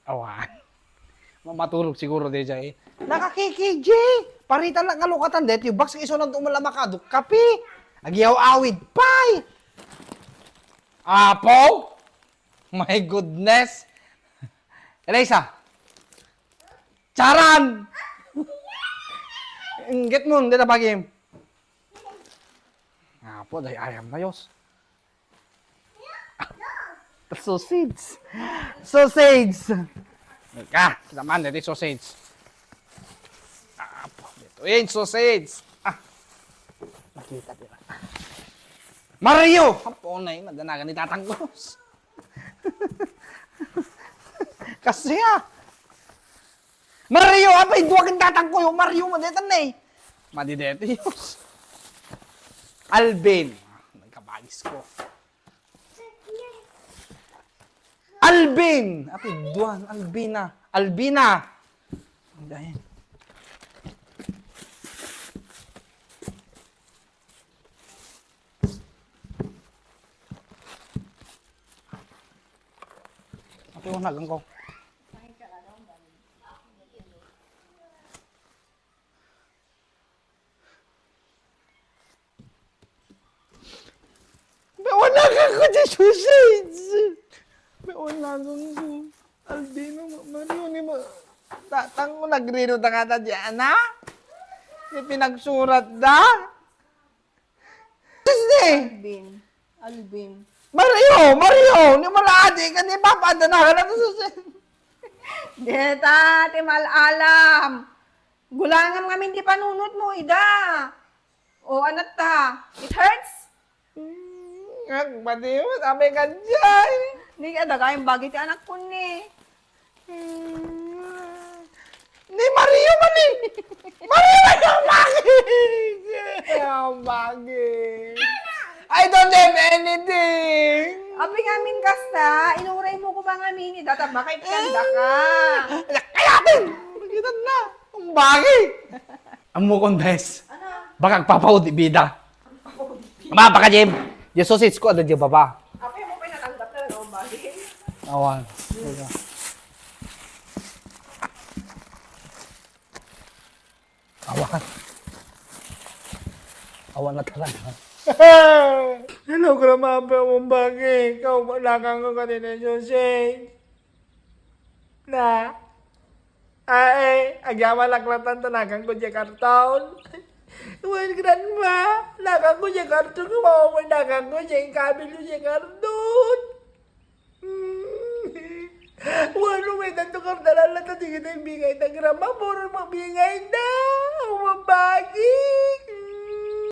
Awan. Matulog siguro di jay. Nakakikij. Paritan lang kalukatan det. Yung box iso nang tumalamakado. Kapi. Agyaw awid. Pay. Apo. My goodness. Elisa. Charan. Get mo. Dito bagim. Apo. Day ayam na yos. Sausage. Sausage. Ah, naman, dito sausage. Ah, dito yun, sausage. Ah, nakita nila. Mario! Apo na yun, madanagan ni Tatanggos. Kasi Mario, apa yung duwagin tatangko yung Mario, madetan na eh. Madideto yun. Alvin. Nagkabagis ko. Alvin! Apa duan? Albina. Albina! Dahil. Apa yung nalang ko? Wala ka ko di sausage! May wala kang ko. Albino, Mario, ni mo. Tatang mo, nagrino ta nga ta dyan, ha? Di pinagsurat da? Alvin. Alvin. Mario! Ni maladi ka, ni papadana ka na to sa Deta, ti malalam. Gulangan nga hindi panunot mo, ida. O, anat ta? It hurts? Pati mo, sabi ka dyan. Hindi ka dagayang bagay ti anak ko ni. Ni Mario man eh! Mario man yung bagay! Yung bagay! I don't have anything! Api ngamin kasta, inuray mo ko ba ngamin, data bakit kanda ka? Kayatin! Makita na! Ang bagay! Ang mukong bes. Baka papahod ibida. Mapaka, Jim! Yung sausage ko, ada dyan baba. Api mo pa natanggap na no, bagay. Awan. Awan. Awan na talaga. Hello, gramapa mong bagay. Ikaw, malakang ko kanina yung sausage. Na? Ay, agyaman laklatan tanagan ko dyan karton. Well, grandma, nakang ko dyan karton. Kumawa nakang ko dyan kabilo dyan karton. Walo may tanto kartalan lang tatigin na yung bingay na grandma. Puro magbingay na.